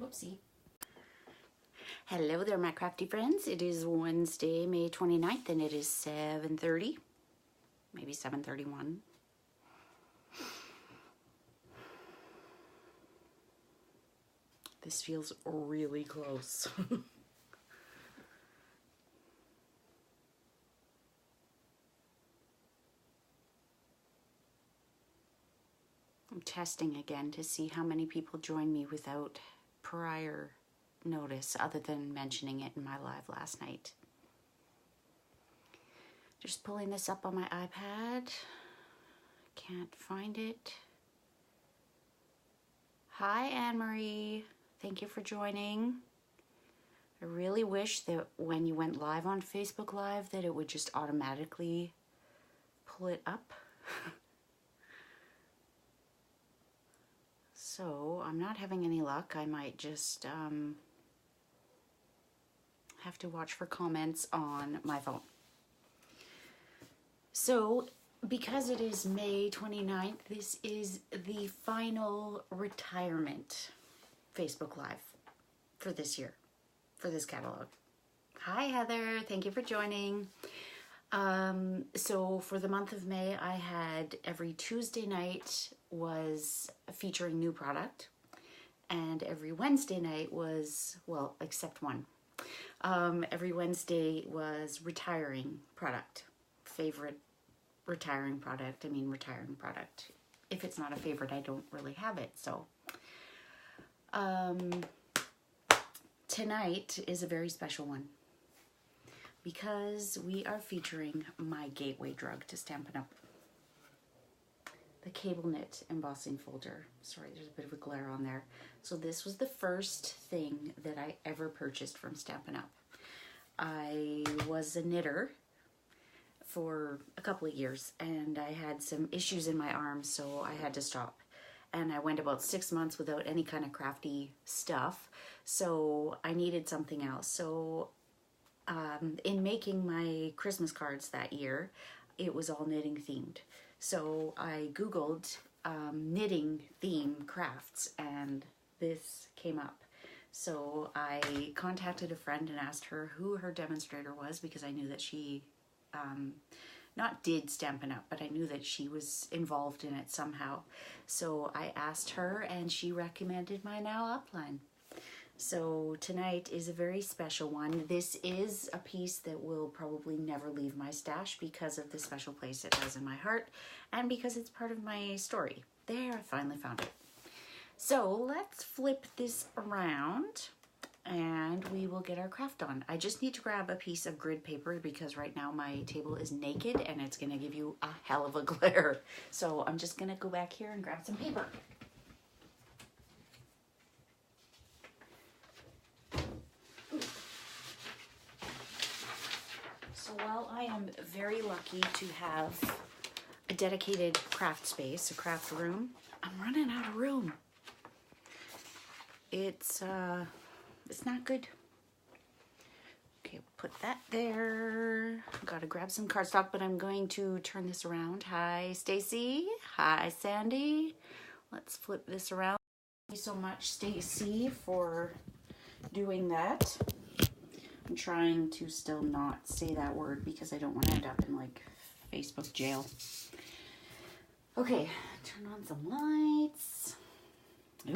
Whoopsie. Hello there, my crafty friends. It is Wednesday, May 29th, and it is 7:30, maybe 7:31. This feels really close. I'm testing again to see how many people join me without prior notice other than mentioning it in my live last night. Just pulling this up on my iPad. Can't find it. Hi, Anne-Marie. Thank you for joining. I really wish that when you went live on Facebook Live that it would just automatically pull it up. So I'm not having any luck. I might just have to watch for comments on my phone. So because it is May 29th, this is the final retirement Facebook Live for this year, for this catalog. Hi, Heather. Thank you for joining. So for the month of May, I had every Tuesday night was featuring new product, and every Wednesday night was, well, except one. Every Wednesday was retiring product, favorite retiring product. I mean, retiring product. If it's not a favorite, I don't really have it. So tonight is a very special one, because we are featuring my gateway drug to Stampin' Up! The cable knit embossing folder. Sorry, there's a bit of a glare on there. So this was the first thing that I ever purchased from Stampin' Up! I was a knitter for a couple of years, and I had some issues in my arms, so I had to stop. And I went about 6 months without any kind of crafty stuff, so I needed something else. So in making my Christmas cards that year, it was all knitting themed. So I Googled knitting theme crafts, and this came up. So I contacted a friend and asked her who her demonstrator was, because I knew that she not did Stampin' Up!, but I knew that she was involved in it somehow. So I asked her, and she recommended my Now Upline. So tonight is a very special one. This is a piece that will probably never leave my stash because of the special place it has in my heart, and because it's part of my story. There, I finally found it. So let's flip this around and we will get our craft on. I just need to grab a piece of grid paper because right now my table is naked and it's gonna give you a hell of a glare. So I'm just gonna go back here and grab some paper. So while I am very lucky to have a dedicated craft space, a craft room, I'm running out of room. It's not good. Okay, put that there. Gotta grab some cardstock, but I'm going to turn this around. Hi, Stacy. Hi, Sandy. Let's flip this around. Thank you so much, Stacy, for doing that. I'm trying to still not say that word because I don't want to end up in like Facebook jail. Okay, turn on some lights.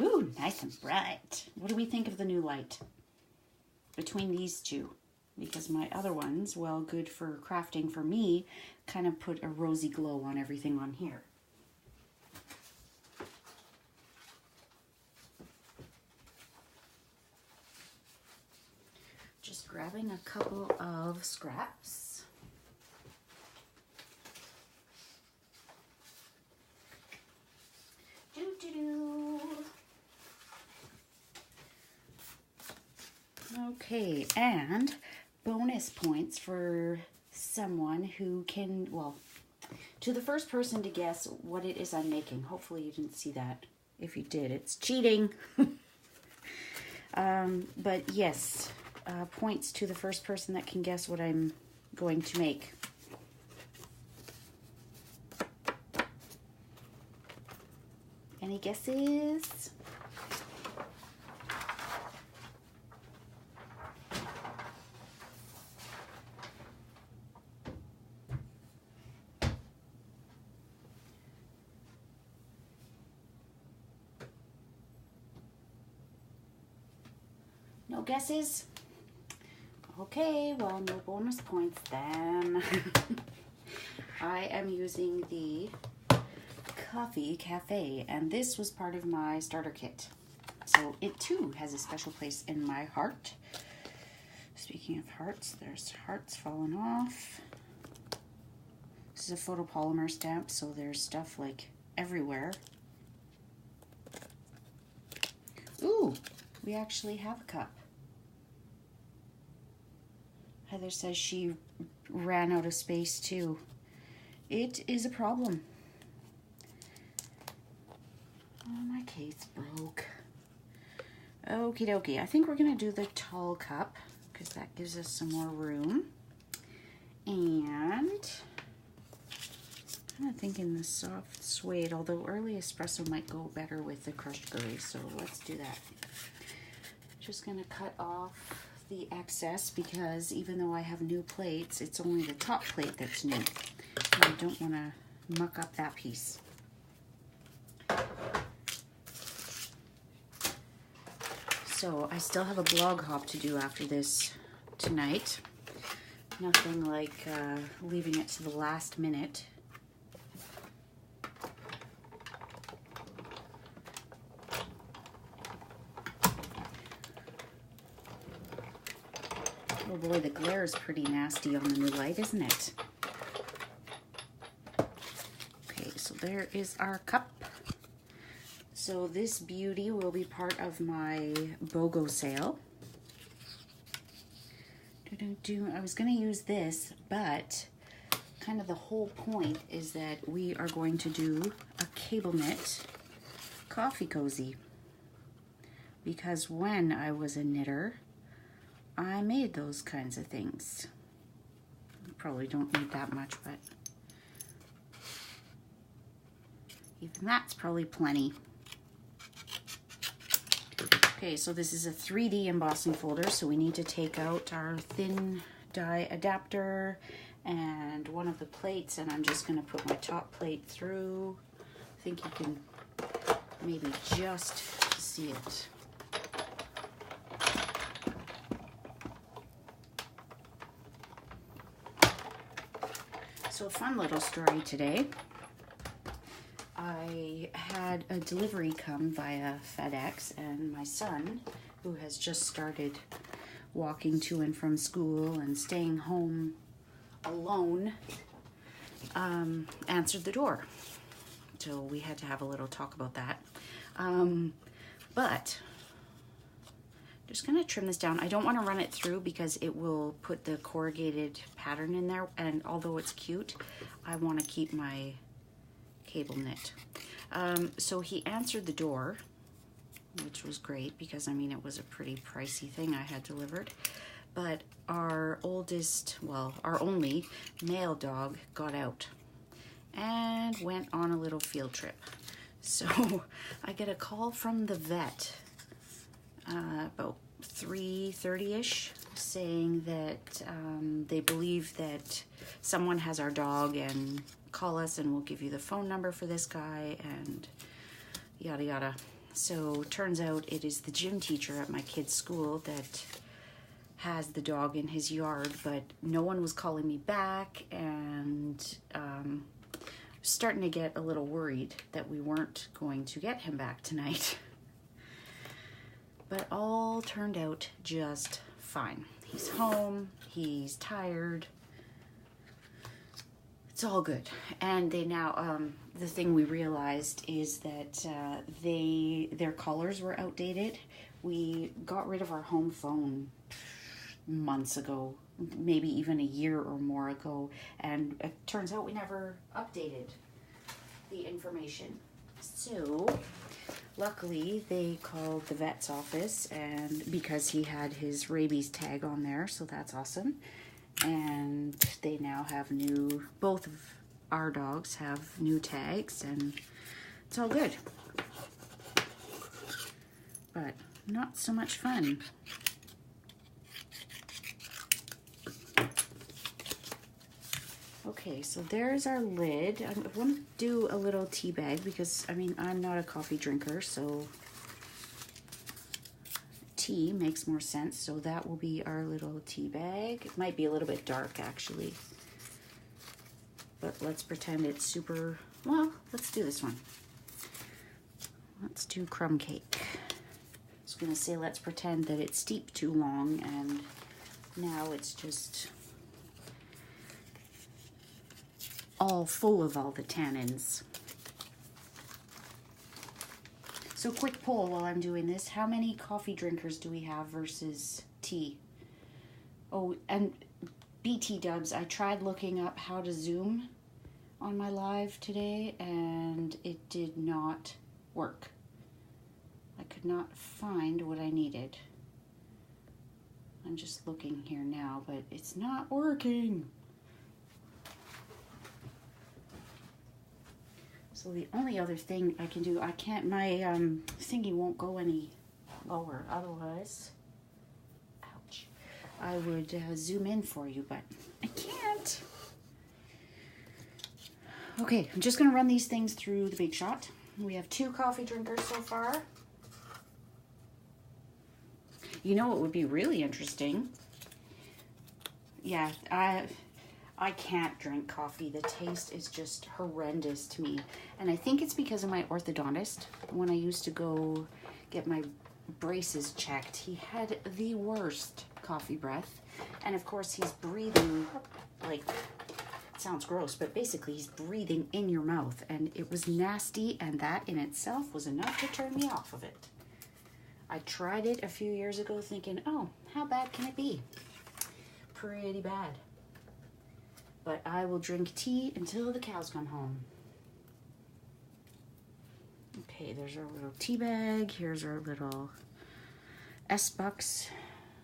Ooh, nice and bright. What do we think of the new light between these two? Because my other ones, well, good for crafting for me, kind of put a rosy glow on everything on here. Just grabbing a couple of scraps. Okay, and bonus points for someone who can, well, to the first person to guess what it is I'm making. Hopefully you didn't see that. If you did, it's cheating. But yes, points to the first person that can guess what I'm going to make. Any guesses? No guesses? Okay, well, no bonus points then. I am using the Coffee Cafe, and this was part of my starter kit. So it too has a special place in my heart. Speaking of hearts, there's hearts falling off. This is a photopolymer stamp, so there's stuff like everywhere. Ooh, we actually have a cup. Heather says she ran out of space too. It is a problem. Oh, my case broke. Okie dokie. I think we're going to do the tall cup because that gives us some more room. And I'm kind of thinking the soft suede, although early espresso might go better with the crushed gurry, so let's do that. Just going to cut off the excess because even though I have new plates, it's only the top plate that's new. And I don't want to muck up that piece. So I still have a blog hop to do after this tonight. Nothing like leaving it to the last minute. Oh boy, the glare is pretty nasty on the new light, isn't it? Okay, so there is our cup. So this beauty will be part of my BOGO sale. I was going to use this, but kind of the whole point is that we are going to do a cable knit coffee cozy. Because when I was a knitter, I made those kinds of things. Probably don't need that much, but even that's probably plenty. Okay, so this is a 3D embossing folder, so we need to take out our thin die adapter and one of the plates, and I'm just going to put my top plate through. I think you can maybe just see it. So a fun little story today. I had a delivery come via FedEx, and my son, who has just started walking to and from school and staying home alone, answered the door. So we had to have a little talk about that. But just gonna trim this down. I don't want to run it through because it will put the corrugated pattern in there, and although it's cute, I want to keep my cable knit. So he answered the door, which was great because I mean it was a pretty pricey thing I had delivered, but our oldest, well, our only male dog got out and went on a little field trip. So I get a call from the vet about 3:30ish saying that they believe that someone has our dog and call us and we'll give you the phone number for this guy and yada yada. So turns out it is the gym teacher at my kid's school that has the dog in his yard, but no one was calling me back, and starting to get a little worried that we weren't going to get him back tonight. But all turned out just fine. He's home, he's tired, it's all good. And they now, the thing we realized is that their collars were outdated. We got rid of our home phone months ago, maybe even a year or more ago, and it turns out we never updated the information. So luckily they called the vet's office, and because he had his rabies tag on there, so that's awesome. And they now have both of our dogs have new tags, and it's all good. But not so much fun. Okay, so there's our lid. I want to do a little tea bag because, I mean, I'm not a coffee drinker, so tea makes more sense. So that will be our little tea bag. It might be a little bit dark actually, but let's pretend it's super, well, let's do this one. Let's do crumb cake. I was gonna say let's pretend that it's steeped too long, and now it's just all full of all the tannins. So quick poll while I'm doing this. How many coffee drinkers do we have versus tea? Oh, and BT dubs, I tried looking up how to Zoom on my live today and it did not work. I could not find what I needed. I'm just looking here now, but it's not working. So the only other thing I can do, I can't, my thingy won't go any lower. Otherwise, ouch, I would zoom in for you, but I can't. Okay, I'm just gonna run these things through the Big Shot. We have 2 coffee drinkers so far. You know what would be really interesting? Yeah, I can't drink coffee. The taste is just horrendous to me. And I think it's because of my orthodontist. When I used to go get my braces checked, he had the worst coffee breath. And of course he's breathing, like, it sounds gross, but basically he's breathing in your mouth. And it was nasty, and that in itself was enough to turn me off of it. I tried it a few years ago thinking, oh, how bad can it be? Pretty bad. But I will drink tea until the cows come home. Okay, there's our little tea bag. Here's our little S-Bucks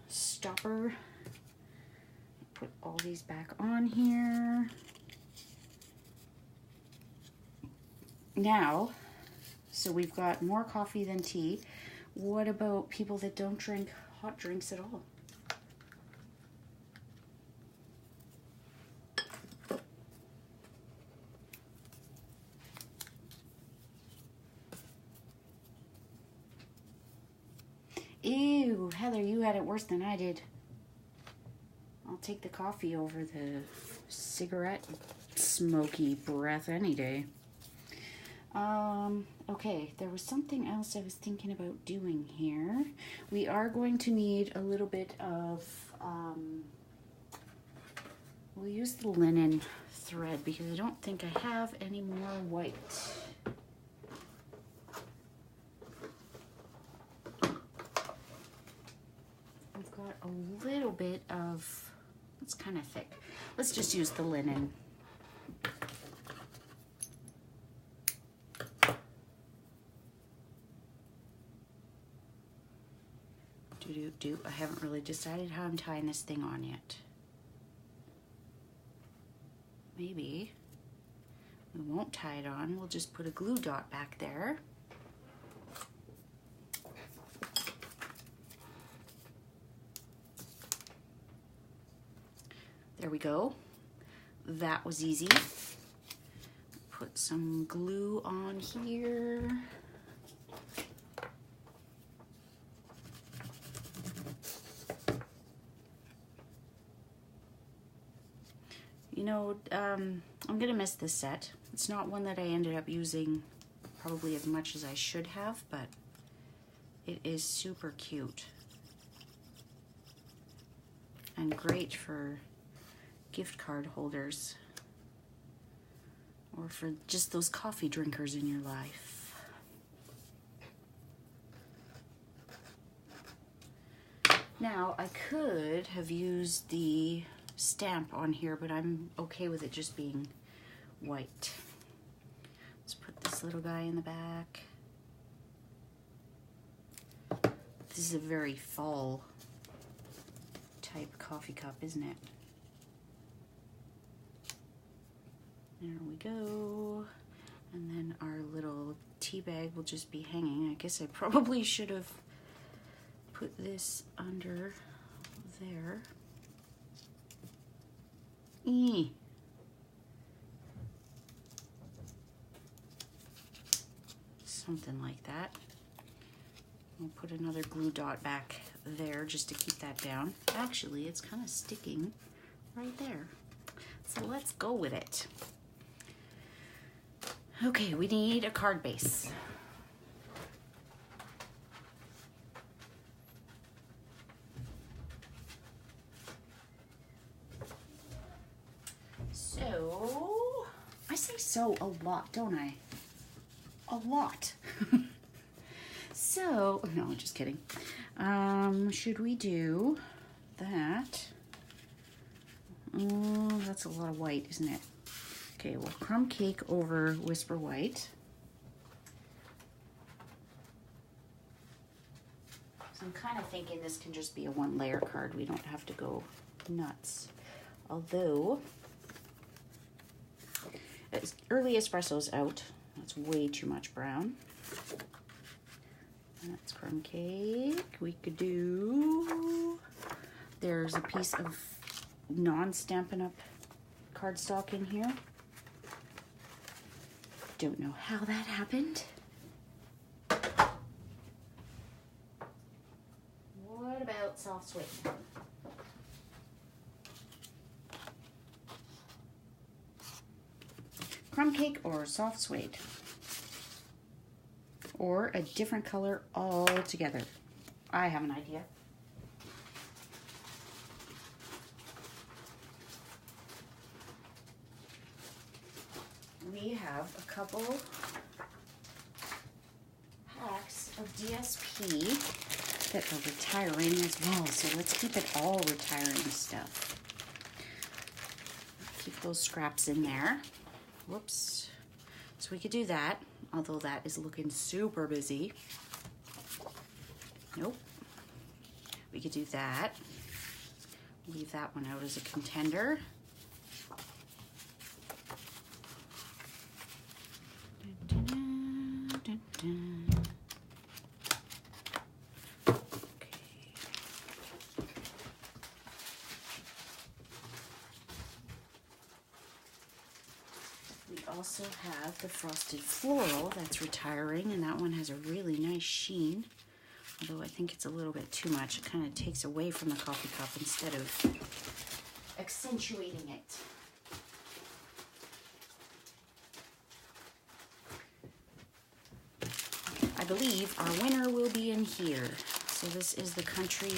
stopper. Put all these back on here. Now, so we've got more coffee than tea. What about people that don't drink hot drinks at all? Ew, Heather, you had it worse than I did. I'll take the coffee over the cigarette smoky breath any day. Okay, there was something else I was thinking about doing here. We are going to need a little bit of, we'll use the linen thread because I don't think I have any more white. A little bit of, it's kind of thick. Let's just use the linen. I haven't really decided how I'm tying this thing on yet. Maybe we won't tie it on. We'll just put a glue dot back there. There we go. That was easy. Put some glue on here. You know, I'm gonna miss this set. It's not one that I ended up using probably as much as I should have, but it is super cute and great for gift card holders or for just those coffee drinkers in your life. Now, I could have used the stamp on here, but I'm okay with it just being white. Let's put this little guy in the back. This is a very fall type coffee cup, isn't it? There we go. And then our little tea bag will just be hanging. I guess I probably should have put this under there. Something like that. I'll put another glue dot back there just to keep that down. Actually, it's kind of sticking right there. So let's go with it. Okay, we need a card base. So, I say so a lot, don't I? A lot. So, no, just kidding. Should we do that? Oh, that's a lot of white, isn't it? Okay, well, crumb cake over Whisper White. So I'm kind of thinking this can just be a one layer card. We don't have to go nuts. Although, early espresso's out. That's way too much brown. That's crumb cake. We could do, there's a piece of non-Stampin' Up! Cardstock in here. Don't know how that happened. What about soft suede? Crumb cake or soft suede? Or a different color altogether? I have an idea. We have a couple packs of DSP that are retiring as well, so let's keep it all retiring stuff. Keep those scraps in there. Whoops. So we could do that, although that is looking super busy. Nope. We could do that. Leave that one out as a contender. Also have the Frosted Floral that's retiring, and that one has a really nice sheen, although I think it's a little bit too much. It kind of takes away from the coffee cup instead of accentuating it. I believe our winner will be in here. So this is the Country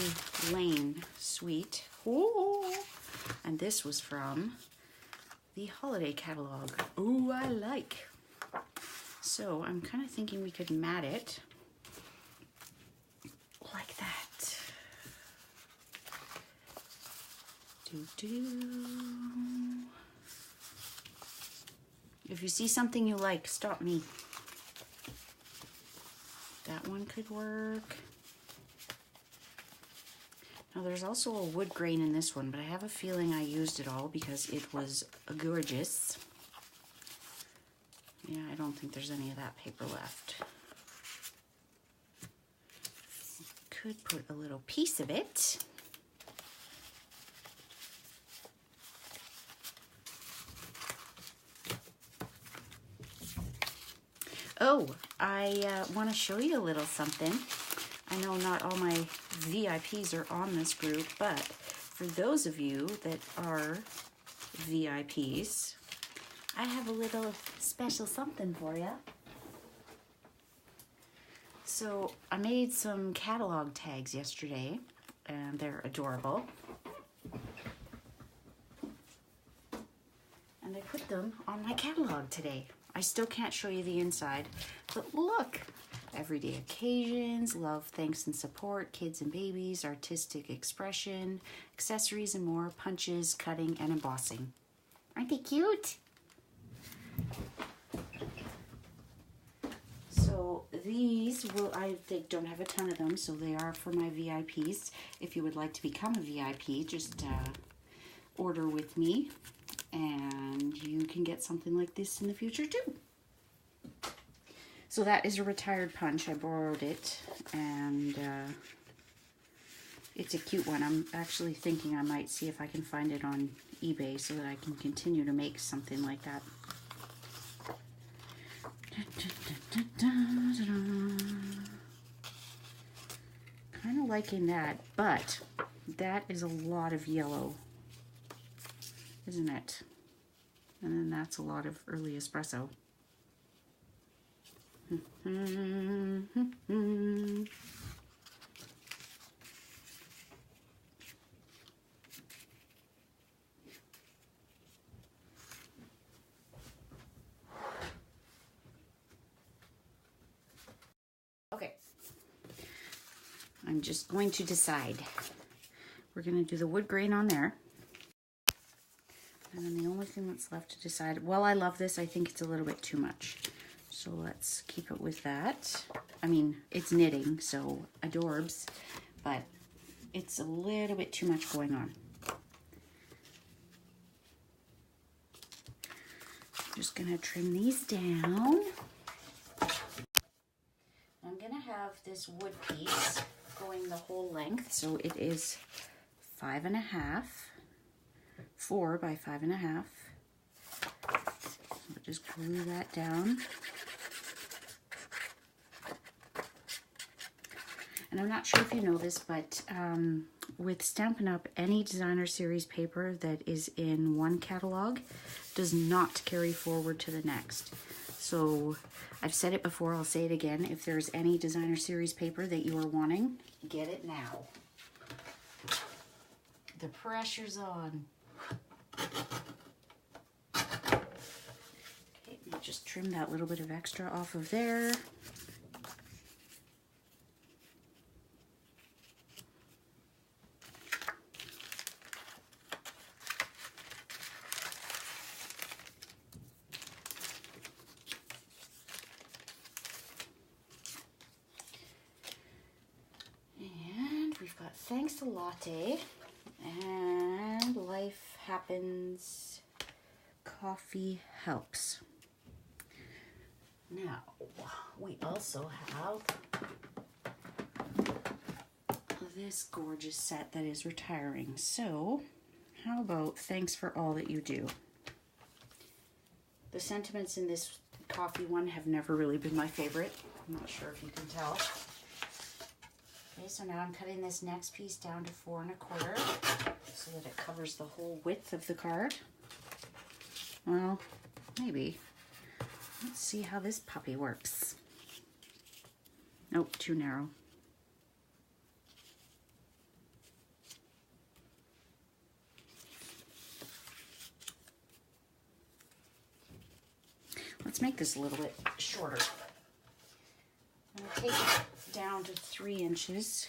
Lane Suite. Ooh. And this was from the holiday catalog. Ooh, I like. So I'm kind of thinking we could mat it like that. If you see something you like, stop me. That one could work. Now there's also a wood grain in this one, but I have a feeling I used it all because it was gorgeous. Yeah, I don't think there's any of that paper left. Could put a little piece of it. Oh, I want to show you a little something. I know not all my VIPs are on this group, but for those of you that are VIPs, I have a little special something for you. So I made some catalog tags yesterday, and they're adorable. And I put them on my catalog today. I still can't show you the inside, but look. Everyday occasions, love, thanks, and support, kids and babies, artistic expression, accessories and more, punches, cutting, and embossing. Aren't they cute? So these will, I don't have a ton of them, so they are for my VIPs. If you would like to become a VIP, just order with me, and you can get something like this in the future too. So that is a retired punch. I borrowed it, and it's a cute one. I'm actually thinking I might see if I can find it on eBay so that I can continue to make something like that. kind of liking that, but that is a lot of yellow, isn't it? And then that's a lot of early espresso. Okay, I'm just going to decide. We're going to do the wood grain on there. And then the only thing that's left to decide, well, I love this. I think it's a little bit too much. So let's keep it with that. I mean, it's knitting, so adorbs, but it's a little bit too much going on. I'm just going to trim these down. I'm going to have this wood piece going the whole length, so it is 5.5, 4 by 5.5. So just glue that down. And I'm not sure if you know this, but with Stampin' Up, any designer series paper that is in one catalog does not carry forward to the next. So I've said it before, I'll say it again. If there's any designer series paper that you are wanting, get it now. The pressure's on. Okay, just trim that little bit of extra off of there. Thanks a Latte and Life Happens Coffee Helps. Now, we also have this gorgeous set that is retiring. So, how about Thanks for All That You Do? The sentiments in this coffee one have never really been my favorite. I'm not sure if you can tell. Okay, so now I'm cutting this next piece down to 4 1/4 so that it covers the whole width of the card. Well, maybe. Let's see how this puppy works. Nope, too narrow. Let's make this a little bit shorter. I'm going to take it down to 3 inches.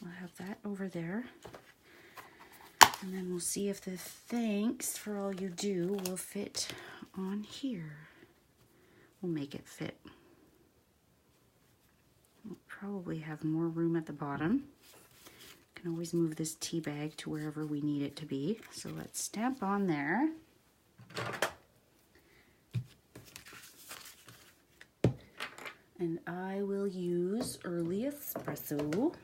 We'll have that over there. And then we'll see if the Thanks for All You Do will fit on here. We'll make it fit. We'll probably have more room at the bottom. Can always move this tea bag to wherever we need it to be. So let's stamp on there. And I will use Early Espresso.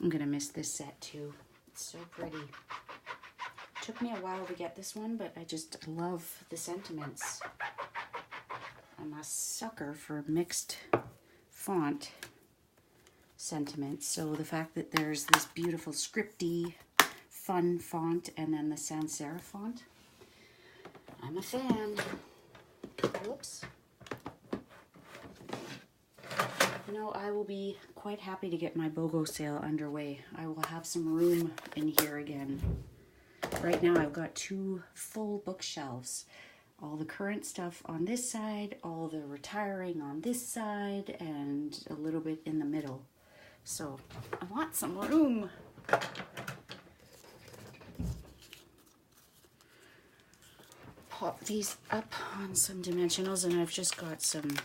I'm gonna miss this set too. It's so pretty. Took me a while to get this one, but I just love the sentiments. I'm a sucker for mixed font sentiments. So the fact that there's this beautiful scripty, fun font and then the sans serif font, I'm a fan. Whoops. You know, I will be quite happy to get my BOGO sale underway. I will have some room in here again. Right now I've got 2 full bookshelves. All the current stuff on this side, all the retiring on this side, and a little bit in the middle. So I want some room. Pop these up on some dimensionals, and I've just got some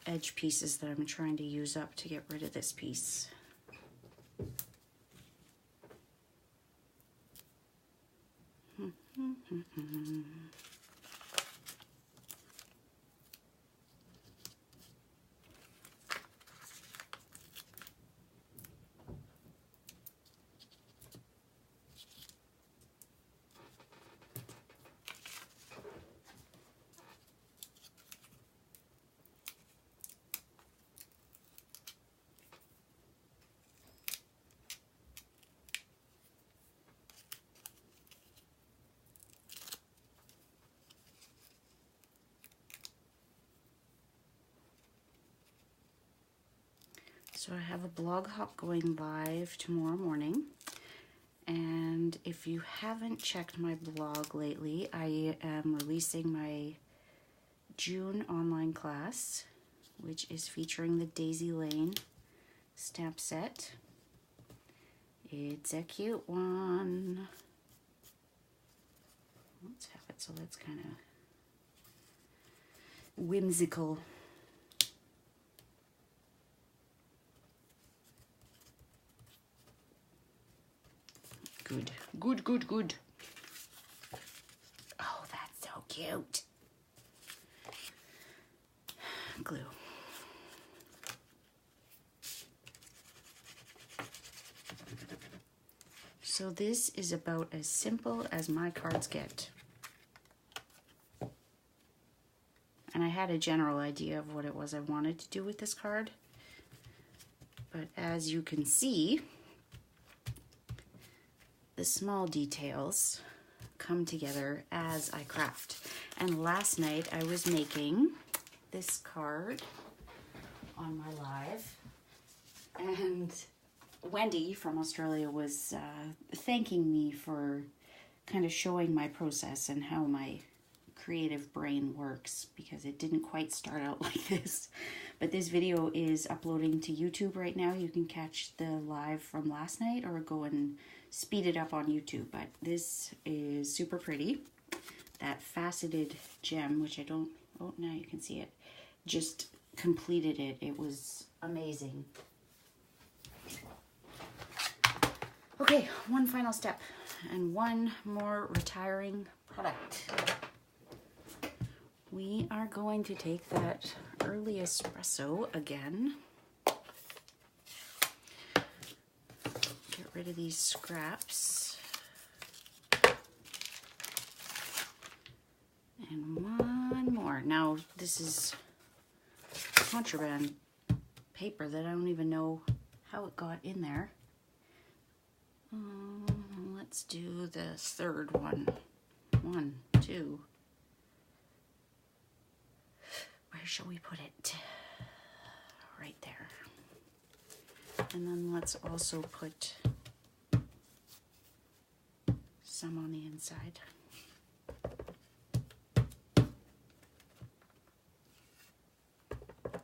edge pieces that I'm trying to use up to get rid of this piece. So I have a blog hop going live tomorrow morning. And if you haven't checked my blog lately, I am releasing my June online class, which is featuring the Daisy Lane stamp set. It's a cute one. Let's have it so that's kind of whimsical. Good, good, good, good. Oh, that's so cute. Glue. So this is about as simple as my cards get. And I had a general idea of what it was I wanted to do with this card. But as you can see, the small details come together as I craft. And last night I was making this card on my live, and Wendy from Australia was thanking me for kind of showing my process and how my creative brain works, because it didn't quite start out like this. But this video is uploading to YouTube right now. You can catch the live from last night or go and speed it up on YouTube. But this is super pretty. That faceted gem, which I don't, oh, now you can see it, just completed it. It was amazing. Okay, one final step and one more retiring product. We are going to take that early espresso again. Get rid of these scraps. And one more. Now, this is contraband paper that I don't even know how it got in there. Let's do the third one. 1, 2. Where shall we put it? Right there. And then let's also put some on the inside.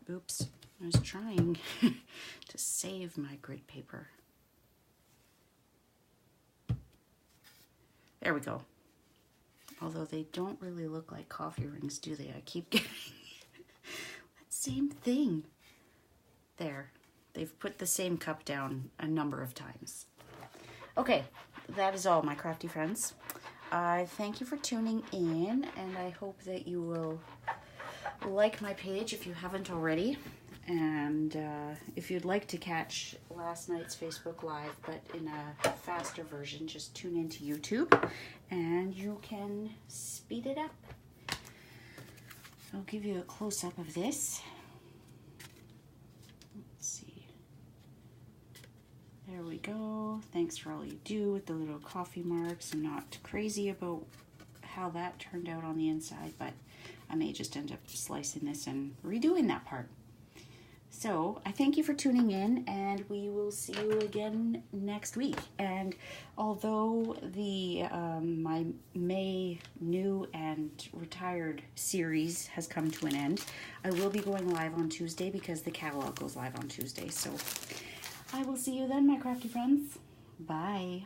Oops, I was trying to save my grid paper. There we go. Although they don't really look like coffee rings, do they? I keep getting that same thing. There. They've put the same cup down a number of times. Okay, that is all, my crafty friends. I thank you for tuning in, and I hope that you will like my page if you haven't already. And if you'd like to catch last night's Facebook Live, but in a faster version, just tune into YouTube and you can speed it up. I'll give you a close-up of this. Let's see. There we go. Thanks for all you do with the little coffee marks. I'm not crazy about how that turned out on the inside, but I may just end up slicing this and redoing that part. So I thank you for tuning in, and we will see you again next week. And although the my May new and retired series has come to an end, I will be going live on Tuesday because the catalog goes live on Tuesday. So I will see you then, my crafty friends. Bye.